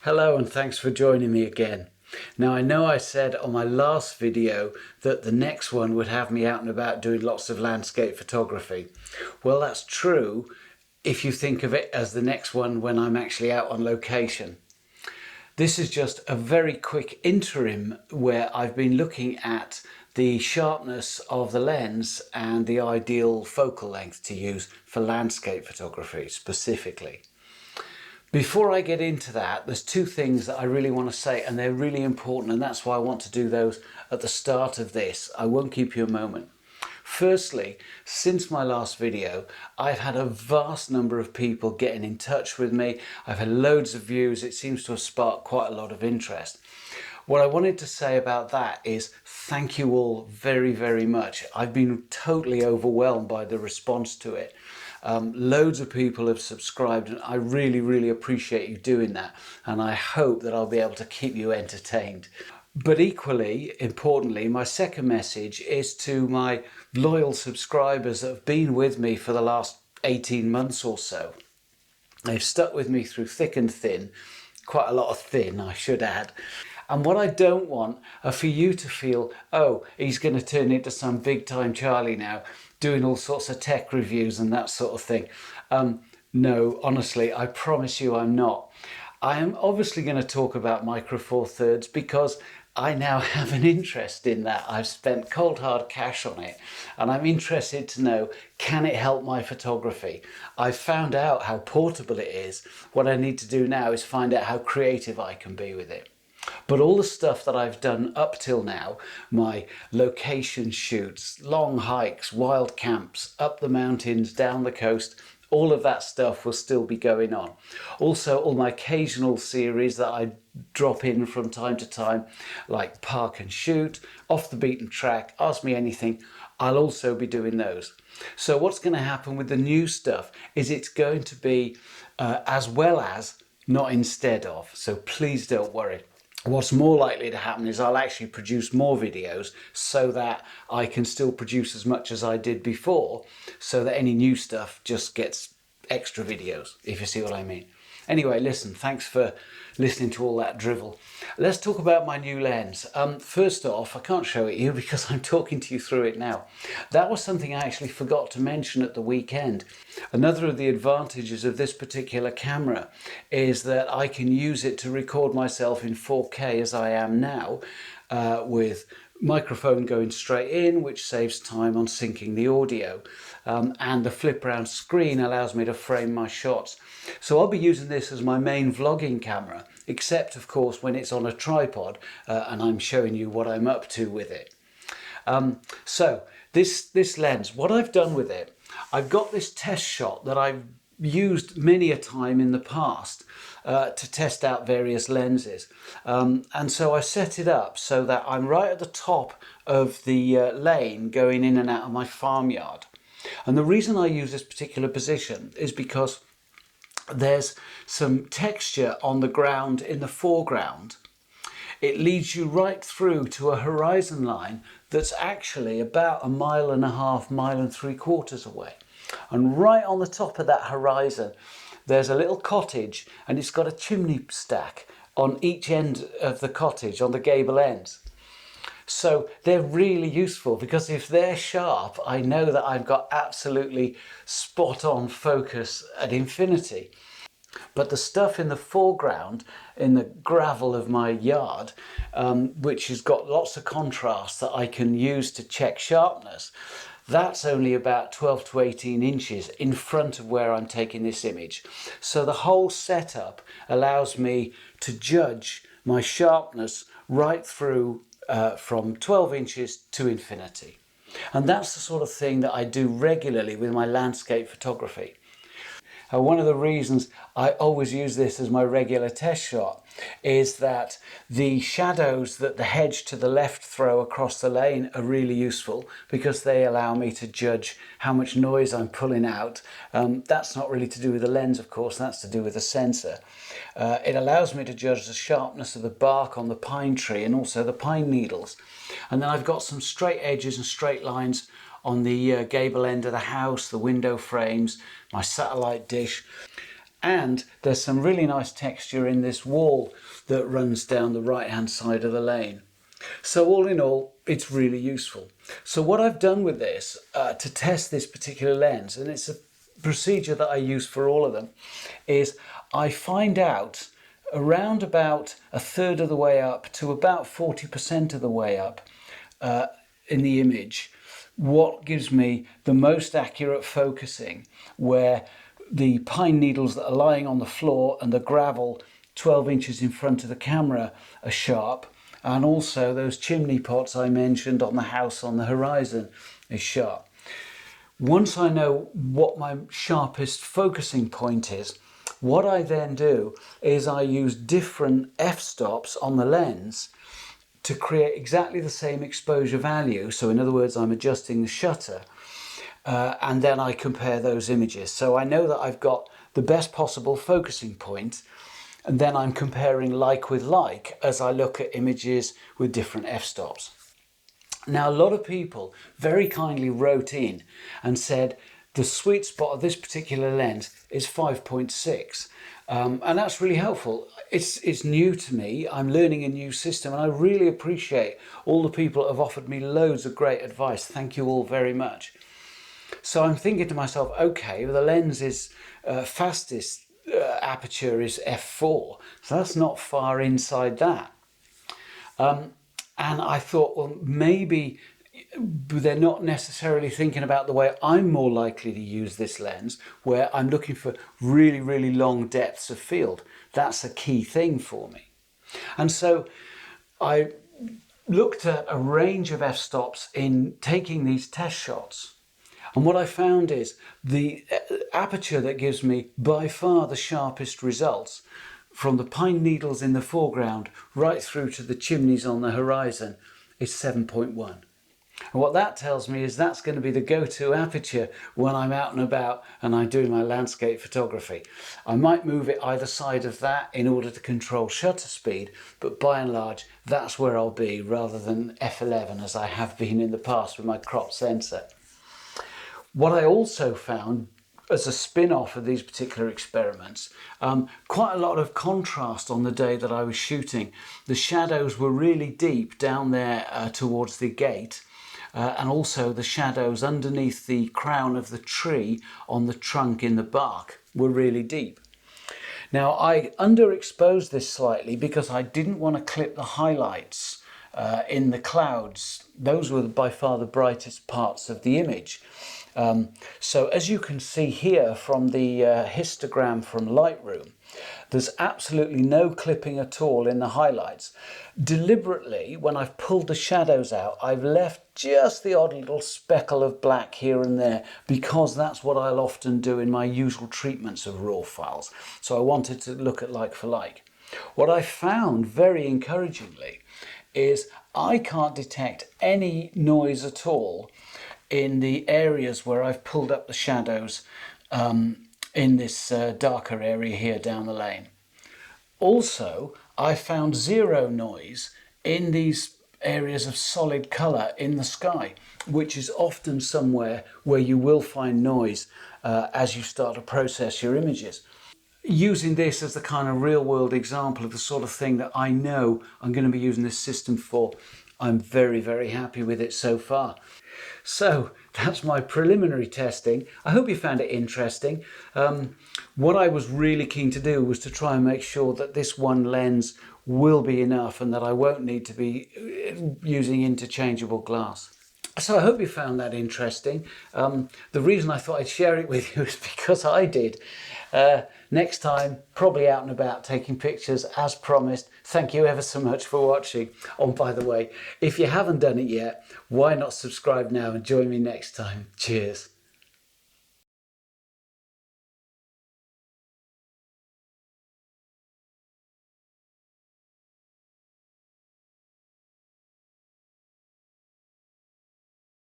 Hello and thanks for joining me again. Now I know I said on my last video that the next one would have me out and about doing lots of landscape photography. Well, that's true if you think of it as the next one when I'm actually out on location. This is just a very quick interim where I've been looking at the sharpness of the lens and the ideal focal length to use for landscape photography specifically. Before I get into that, there's two things that I really want to say, and they're really important, and that's why I want to do those at the start of this. I won't keep you a moment. Firstly, since my last video, I've had a vast number of people getting in touch with me. I've had loads of views. It seems to have sparked quite a lot of interest. What I wanted to say about that is thank you all very, very much. I've been totally overwhelmed by the response to it. Loads of people have subscribed and I really, really appreciate you doing that. And I hope that I'll be able to keep you entertained. But equally importantly, my second message is to my loyal subscribers that have been with me for the last 18 months or so. They've stuck with me through thick and thin, quite a lot of thin, I should add. And what I don't want are for you to feel, oh, he's going to turn into some big time Charlie now, doing all sorts of tech reviews and that sort of thing. No, honestly, I promise you I'm not. I am obviously going to talk about Micro Four Thirds because I now have an interest in that. I've spent cold hard cash on it and I'm interested to know, can it help my photography? I've found out how portable it is. What I need to do now is find out how creative I can be with it. But all the stuff that I've done up till now, my location shoots, long hikes, wild camps, up the mountains, down the coast, all of that stuff will still be going on. Also, all my occasional series that I drop in from time to time, like Park and Shoot, Off the Beaten Track, Ask Me Anything, I'll also be doing those. So what's going to happen with the new stuff is it's going to be as well as, not instead of. So please don't worry. What's more likely to happen is I'll actually produce more videos so that I can still produce as much as I did before, so that any new stuff just gets extra videos, if you see what I mean. Anyway, listen, thanks for listening to all that drivel. Let's talk about my new lens. First off, I can't show it you because I'm talking to you through it now. That was something I actually forgot to mention at the weekend. Another of the advantages of this particular camera is that I can use it to record myself in 4K as I am now, with microphone going straight in, which saves time on syncing the audio, and the flip round screen allows me to frame my shots. So I'll be using this as my main vlogging camera, except of course when it's on a tripod and I'm showing you what I'm up to with it. So this lens, what I've done with it, I've got this test shot that I've used many a time in the past to test out various lenses, and so I set it up so that I'm right at the top of the lane going in and out of my farmyard. And the reason I use this particular position is because there's some texture on the ground in the foreground. It leads you right through to a horizon line that's actually about 1.5 miles, 1.75 miles away. And right on the top of that horizon, there's a little cottage and it's got a chimney stack on each end of the cottage, on the gable ends. So they're really useful because if they're sharp, I know that I've got absolutely spot on focus at infinity. But the stuff in the foreground, in the gravel of my yard, which has got lots of contrast that I can use to check sharpness, that's only about 12 to 18 inches in front of where I'm taking this image. So the whole setup allows me to judge my sharpness right through from 12 inches to infinity. And that's the sort of thing that I do regularly with my landscape photography. One of the reasons I always use this as my regular test shot is that the shadows that the hedge to the left throw across the lane are really useful because they allow me to judge how much noise I'm pulling out. That's not really to do with the lens, of course, that's to do with the sensor. It allows me to judge the sharpness of the bark on the pine tree and also the pine needles. And then I've got some straight edges and straight lines on the gable end of the house, the window frames, my satellite dish. And there's some really nice texture in this wall that runs down the right hand side of the lane. So all in all, it's really useful. So what I've done with this to test this particular lens, and it's a procedure that I use for all of them, is I find out around about a third of the way up to about 40% of the way up in the image what gives me the most accurate focusing, where the pine needles that are lying on the floor and the gravel 12 inches in front of the camera are sharp, and also those chimney pots I mentioned on the house on the horizon is sharp. Once I know what my sharpest focusing point is, what I then do is I use different f-stops on the lens to create exactly the same exposure value. So in other words, I'm adjusting the shutter and then I compare those images. So I know that I've got the best possible focusing point, and then I'm comparing like with like as I look at images with different f-stops. Now, a lot of people very kindly wrote in and said the sweet spot of this particular lens is 5.6. And that's really helpful. It's new to me. I'm learning a new system, and I really appreciate all the people that have offered me loads of great advice. Thank you all very much. So I'm thinking to myself, okay, well, the lens is fastest aperture is f4, so that's not far inside that. And I thought, well, maybe they're not necessarily thinking about the way I'm more likely to use this lens, where I'm looking for really, really long depths of field. That's a key thing for me. And so I looked at a range of f-stops in taking these test shots. And what I found is the aperture that gives me by far the sharpest results, from the pine needles in the foreground right through to the chimneys on the horizon, is 7.1. And what that tells me is that's going to be the go-to aperture when I'm out and about and I'm doing my landscape photography. I might move it either side of that in order to control shutter speed, but by and large, that's where I'll be, rather than f11 as I have been in the past with my crop sensor. What I also found as a spin-off of these particular experiments, quite a lot of contrast on the day that I was shooting. The shadows were really deep down there towards the gate, and also the shadows underneath the crown of the tree on the trunk in the bark were really deep. Now, I underexposed this slightly because I didn't want to clip the highlights in the clouds. Those were by far the brightest parts of the image. So as you can see here from the histogram from Lightroom, there's absolutely no clipping at all in the highlights. Deliberately, when I've pulled the shadows out, I've left just the odd little speckle of black here and there, because that's what I'll often do in my usual treatments of RAW files. So I wanted to look at like for like. What I found very encouragingly is I can't detect any noise at all in the areas where I've pulled up the shadows in this darker area here down the lane. Also, I found zero noise in these areas of solid colour in the sky, which is often somewhere where you will find noise as you start to process your images. Using this as the kind of real world example of the sort of thing that I know I'm going to be using this system for, I'm very, very happy with it so far. So that's my preliminary testing. I hope you found it interesting. What I was really keen to do was to try and make sure that this one lens will be enough and that I won't need to be using interchangeable glass. So I hope you found that interesting. The reason I thought I'd share it with you is because I did. Next time, probably out and about taking pictures as promised. Thank you ever so much for watching. Oh, by the way, if you haven't done it yet, why not subscribe now and join me next time? Cheers.